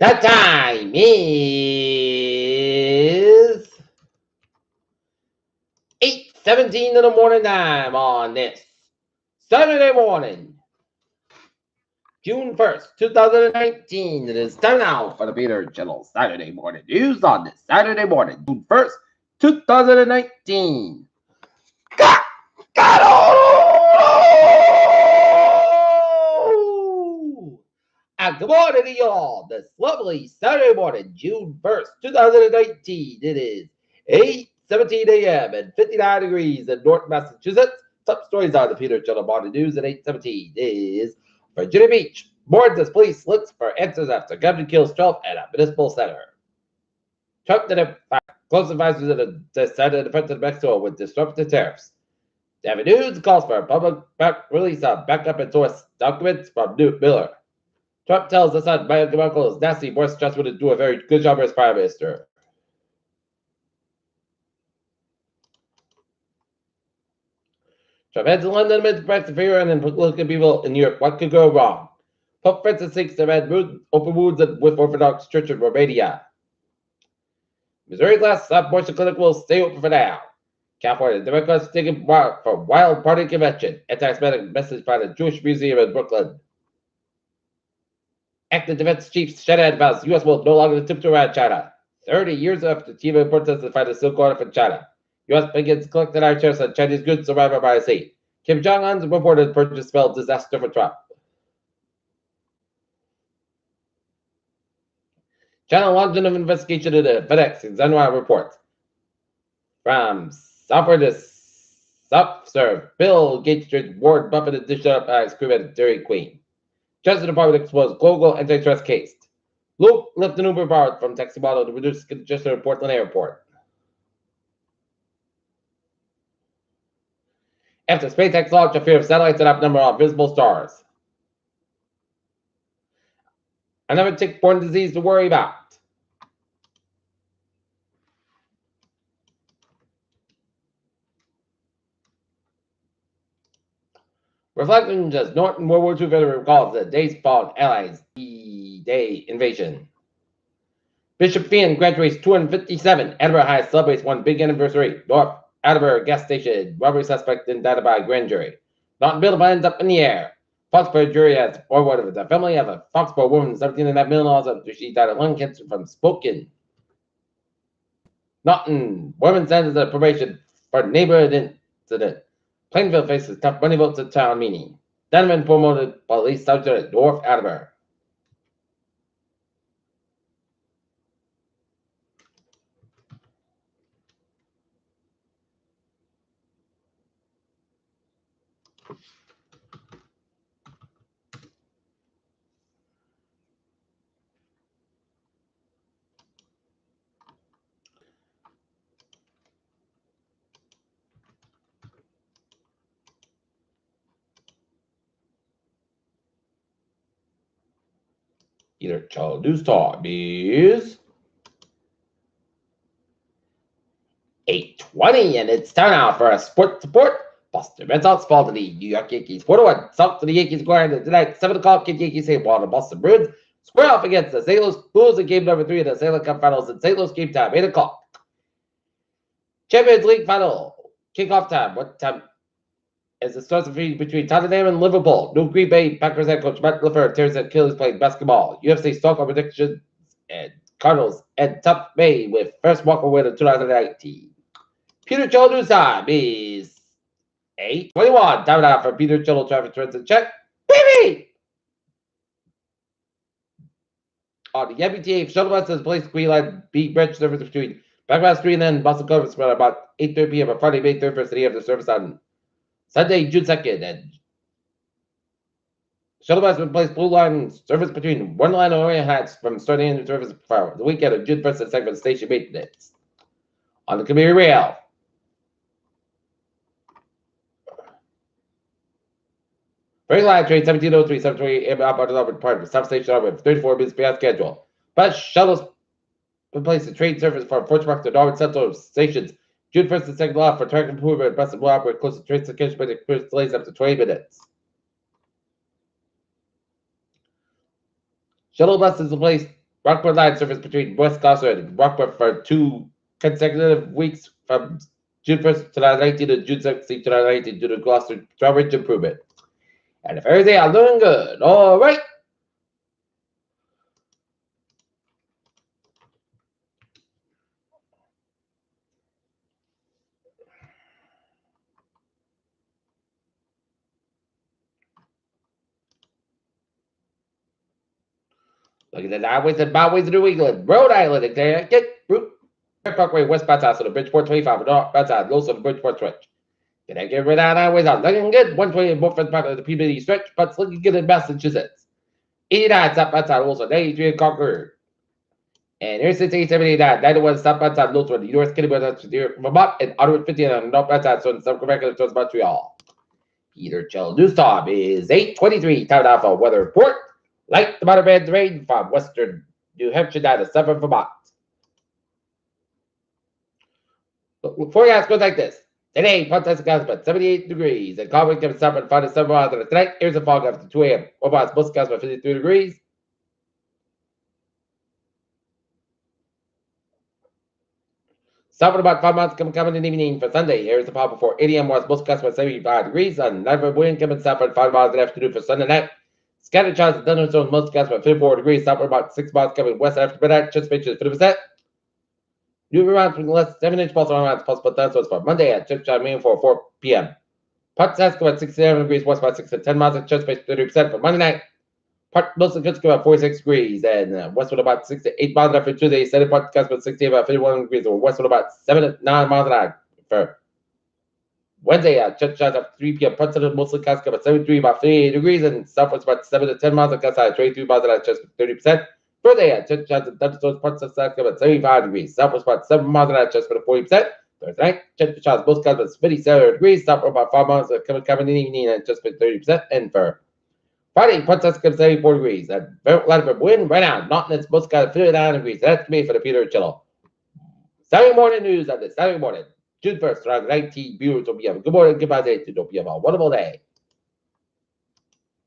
The time is 8:17 in the morning time on this Saturday morning, June 1st, 2019. It is time now for the Peter Channel Saturday morning news on this Saturday morning, June 1st, 2019. And good morning to you all this lovely Saturday morning, June 1st, 2019. It is 8:17 a.m. and 59 degrees in North Massachusetts. Top stories on the Peter Channel Morning News at 8:17 is Virginia Beach. Warns as police looks for answers after gunman kills 12 at a municipal center. Trump did close advisors decided to defense of Mexico with disruptive tariffs. David News calls for a public release of backup and source documents from Newt Miller. Trump tells the Sun biomedical is nasty. Boris Johnson would do a very good job as prime minister. Trump heads to London amid Brexit fear and political people in Europe. What could go wrong? Pope Francis seeks to end open wounds with Orthodox Church in Romania. Missouri's last abortion clinic will stay open for now. California Democrats taking for wild party convention. Anti-Semitic message by the Jewish Museum in Brooklyn. Acting Defense Chief Shanahan vows the U.S. will no longer attempt to around China. 30 years after China protests to find a silk order from China. U.S. begins collecting our shares on Chinese goods survived by the sea. Kim Jong-un's reported purchase spelled disaster for Trump. China launched an investigation into FedEx and Xinhua reports. From software to self-serve, Bill Gates Warren Buffett and dish up ice cream at Dairy Queen. Justice Department exposed global antitrust case. Luke left an Uber borrowed from taxi model to reduce congestion at Portland Airport. After SpaceX launched a fear of satellites that outnumber all visible stars. Another tick-borne disease to worry about. Reflections as Norton World War II veteran recalls the days fought Allies D-Day invasion. Bishop Finn graduates 257. Edinburgh High celebrates one big anniversary. North Edinburgh gas station. Robbery suspect indicted by grand jury. Norton building ends up in the air. Foxborough jury has forward of the family of a Foxborough woman, 17.5 million after she died of lung cancer from smoking. Norton woman sentenced to probation for neighborhood incident. Plainville faces tough money votes at town meeting. Donovan promoted police sergeant at North Edinburgh. Either child news time is 8:20, and it's time now for a sports report. Boston Red Sox fall to the New York Yankees 4-1. Sox to the Yankees square tonight 7 o'clock. Yankees say ball to Boston Bruins square off against the St. Louis Blues in game number 3 of the Stanley Cup Finals in St. Louis game time 8 o'clock. Champions League final kickoff time. What time? As it starts between Tottenham and Liverpool. New Green Bay Packers head coach Matt LaFleur tears Achilles playing basketball. UFC Stockholm predictions and Cardinals and Top May with first walk win of 2019. Peter Channel News time is 8:21. Time now for Peter Channel traffic trends and check. Baby! On the MBTA shuttle bus has placed Green Line B bridge service between Backpass Street and then Boston Conference at about 8:30 p.m. on Friday, May 31st, and have the service on Sunday, June 2nd, and shuttle bus replaced Blue Line service between One Line and Orient Heights from starting into service for the weekend of June 1st and 2nd station maintenance. On the Commuter Rail, First Line train 1703, 728 a.m. outbound to Auburn Park, substation Auburn, 34 minutes behind schedule. Bus shuttles replace the train service from Fort Park to Auburn Central stations June 1st and 2nd law for track improvement. Bus will operate close to train station, but it delays up to 20 minutes. Shuttle buses replaced Rockport line service between West Gloucester and Rockport for 2 consecutive weeks from June 1st, 2019 to June 16th, 2019 due to Gloucester drawbridge improvement. And the Thursday are doing good. All right. Look at the highways and byways of New England, Rhode Island, and Connecticut. Parkway, West Bypass on the Bridgeport 25, North Bypass, Los on the Bridgeport stretch. Connecticut, Rhode Island highways are looking good. 120 in both part of the Peabody stretch, but it's looking good in Massachusetts. 89 South Bypass, also 93 in Concord. And here's 689, 91 South Bypass, Los on the North Canada, Vermont, and Ottawa 50 on the North Bypass, on South Quebec, and towards Montreal. Peter Chill News Time is 8:23. Time now for weather report. Light to moderate rain from western New Hampshire down to southern Vermont. Forecast goes like this. Today, Pontus about 78 degrees, and Conway comes up and 5 to 7 miles. And tonight, here's a fog after 2 a.m. Omaha's most about 53 degrees. Southern about 5 miles coming in the evening for Sunday. Here's the fog before 8 a.m. West most about 75 degrees. And night wind coming south at 5 miles in the afternoon for Sunday night. Scattered showers and thunderstorms most gusts about 54 degrees. Southward about 6 miles coming west after midnight. Anticipation is 50%. New around from less 7-inch pulse around possible thunderstorms for Monday at church time meeting for 4 p.m. Part Sask about 67 degrees west about 6 to 10 miles. Anticipation 30% for Monday night. Part most of the country about 46 degrees and westward about 6 to 8 miles after Tuesday. Southern part gusts about 68 about 51 degrees or westward about 7 to 9 miles an hour for Wednesday at church showers at 3 p.m. Part southern mostly gusts about 73 about 58 degrees and southwest about 7 to 10 miles and gusts at 23 miles an hour. Just 30%. Thursday at church showers and thunderstorms parts of Sask about 75 degrees. Southwest about 7 miles an hour. Just for the 40%. Thursday night, church showers most gusts about 57 degrees. Southwest about 5 miles coming in the evening and just for 30%. And for Friday, parts of 74 degrees. And very light of wind right now. Nottingham most gusts 59 degrees. That's me for the Peter Chillo. Saturday morning news on this Saturday morning. June 1st, around 19 viewers will be having good morning, goodbye day to hope you have a wonderful day.